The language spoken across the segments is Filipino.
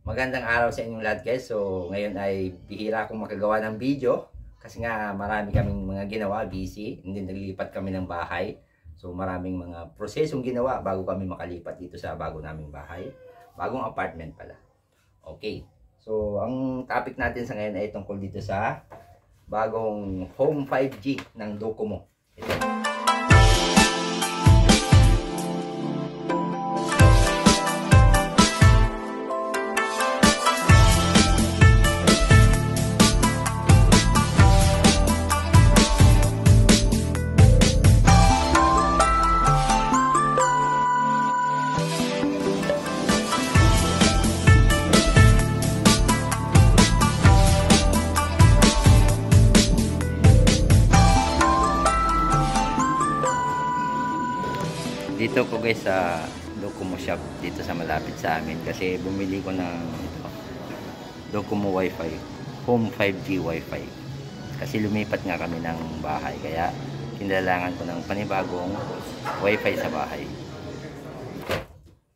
Magandang araw sa inyong lahat guys. So ngayon ay bihira akong makagawa ng video kasi nga marami kaming mga ginawa, busy, hindi naglilipat kami ng bahay. So maraming mga prosesong ginawa bago kami makalipat dito sa bago naming bahay. Bagong apartment pala. Okay. So ang topic natin sa ngayon ay tungkol dito sa bagong Home 5G ng Docomo. Ito. Dito ko guys sa Docomo shop dito sa malapit sa amin kasi bumili ko ng Docomo Wi-Fi, Home 5G Wi-Fi. Kasi lumipat nga kami ng bahay kaya kinailangan ko ng panibagong Wi-Fi sa bahay.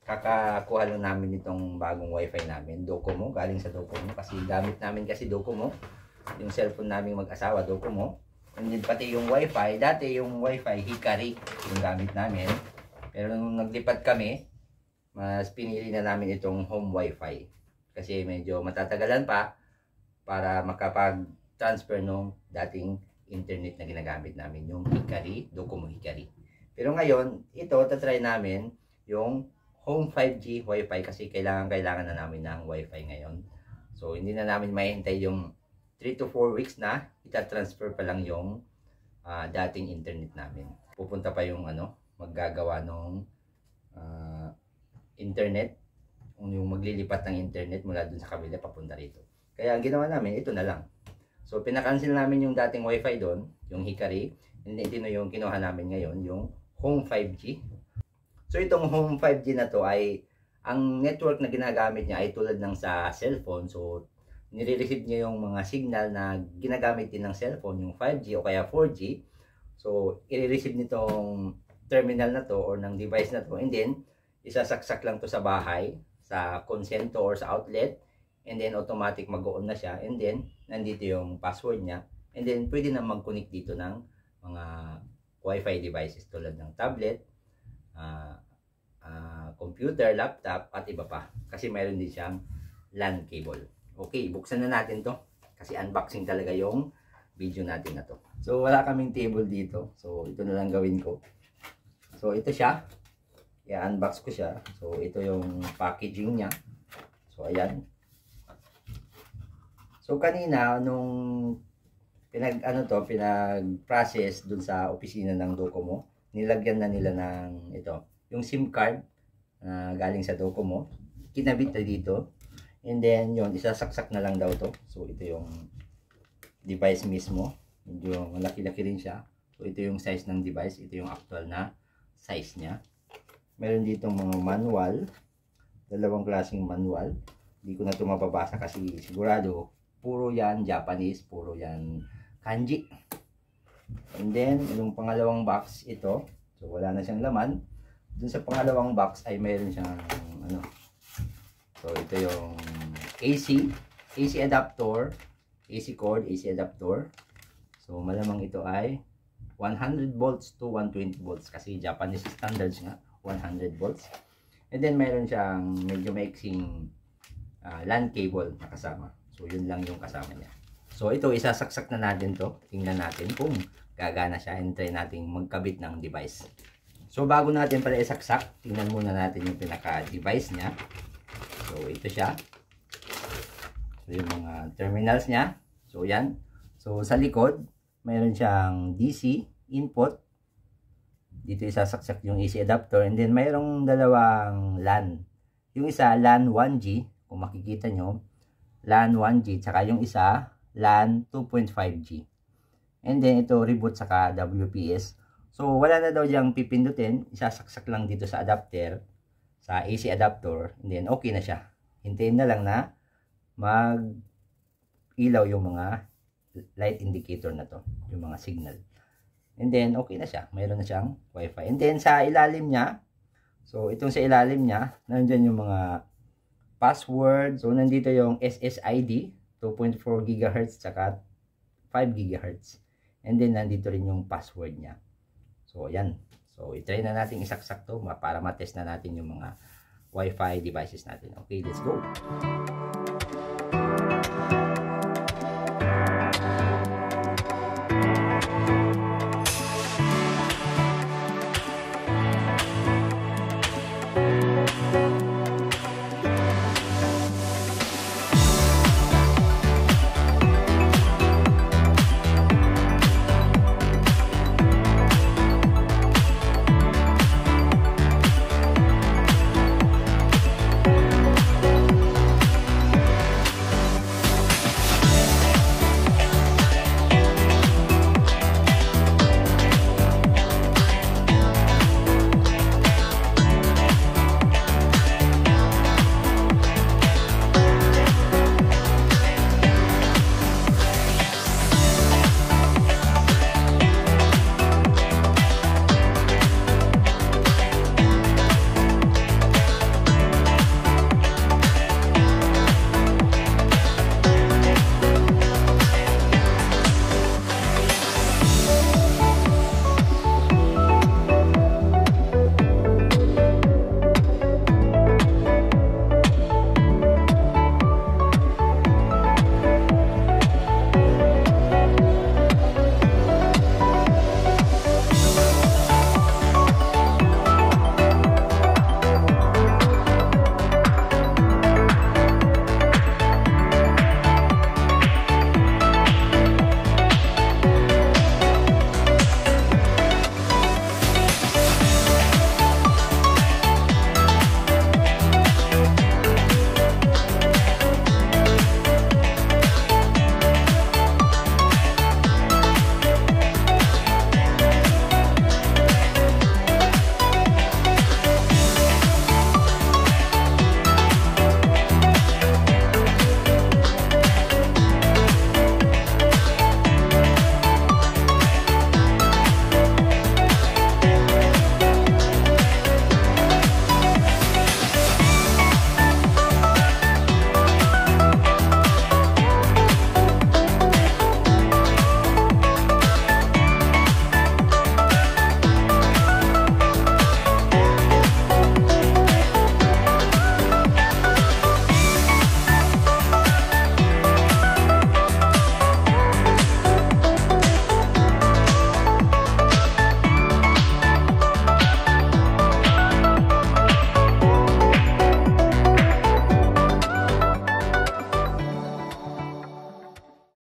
Kakakuha lang namin itong bagong Wi-Fi namin, Docomo, galing sa Docomo kasi gamit namin kasi Docomo. Yung cellphone namin mag-asawa Docomo. And then pati yung Wi-Fi, dati yung Wi-Fi Hikari yung gamit namin. Pero nung naglipat kami, mas pinili na namin itong home wifi. Kasi medyo matatagalan pa para makapag-transfer nung dating internet na ginagamit namin. Yung Hikari, Docomo Hikari. Pero ngayon, ito, tatry namin yung home 5G wifi kasi kailangan na namin ng wifi ngayon. So, hindi na namin mahihintay yung 3 to 4 weeks na itatransfer pa lang yung dating internet namin. Pupunta pa yung maggagawa ng internet, yung maglilipat ng internet mula dun sa kabila papunta rito. Kaya ang ginawa namin, ito na lang. So pinakancel namin yung dating wifi doon, yung Hikari, and ito na yung kinuha namin ngayon, yung Home 5G. So itong Home 5G na to ay, ang network na ginagamit niya ay tulad ng sa cellphone. So nire-receive niya yung mga signal na ginagamit din ng cellphone, yung 5G o kaya 4G. So i-receive nitong terminal na to or ng device na to, and then isasaksak lang to sa bahay, sa konsento or sa outlet, and then automatic mag-on na siya, and then nandito yung password niya, and then pwede na mag-connect dito ng mga wifi devices tulad ng tablet, computer, laptop at iba pa, kasi mayroon din siyang LAN cable. Okay, buksan na natin to kasi unboxing talaga yung video natin na to. So wala kaming table dito, so ito na lang gawin ko. So ito siya, i-unbox ko siya. So ito yung packaging niya. So ayan. So kanina nung pinag-process dun sa opisina ng Docomo, nilagyan na nila ng ito, yung SIM card na galing sa Docomo. Kinabit na dito. And then yun, isasaksak na lang daw to. So ito yung device mismo. Medyo malaki-laki rin siya. So ito yung size ng device, ito yung actual na size niya. Meron ditong mga manual, dalawang klaseng manual. Hindi ko na ito mababasa kasi sigurado puro yan Japanese, puro yan kanji. And then yung pangalawang box ito, so wala na siyang laman. Dun sa pangalawang box ay meron siyang so ito yung AC adapter, AC cord, AC adapter. So malamang ito ay 100 volts to 120 volts kasi Japanese standards nga 100 volts. And then mayroon siyang medyo maiksing LAN cable na kasama. So yun lang yung kasama niya. So ito isasaksak na natin to. Tingnan natin kung gagana siya and try natin magkabit ng device. So bago natin pala isaksak, tingnan muna natin yung pinaka device niya. So ito siya. So yung mga terminals niya. So yan. So sa likod mayroon siyang DC input. Dito isasaksak yung AC adapter. And then mayroong dalawang LAN. Yung isa LAN 1G. Kung makikita nyo. LAN 1G. Tsaka yung isa LAN 2.5G. And then ito reboot saka WPS. So wala na daw diyang pipindutin. Isasaksak lang dito sa adapter. Sa AC adapter. And then okay na siya. Hintayin na lang na mag ilaw yung mga light indicator na to, yung mga signal. And then okay na siya, mayroon na siyang wifi. And then sa ilalim niya, so itong sa ilalim niya, nandiyan yung mga password. So, nandito yung SSID, 2.4 GHz, tsaka 5 GHz. And then, nandito rin yung password niya. So, yan. So, itry na natin isaksak to para matest na natin yung mga Wi-Fi devices natin. Okay, let's go.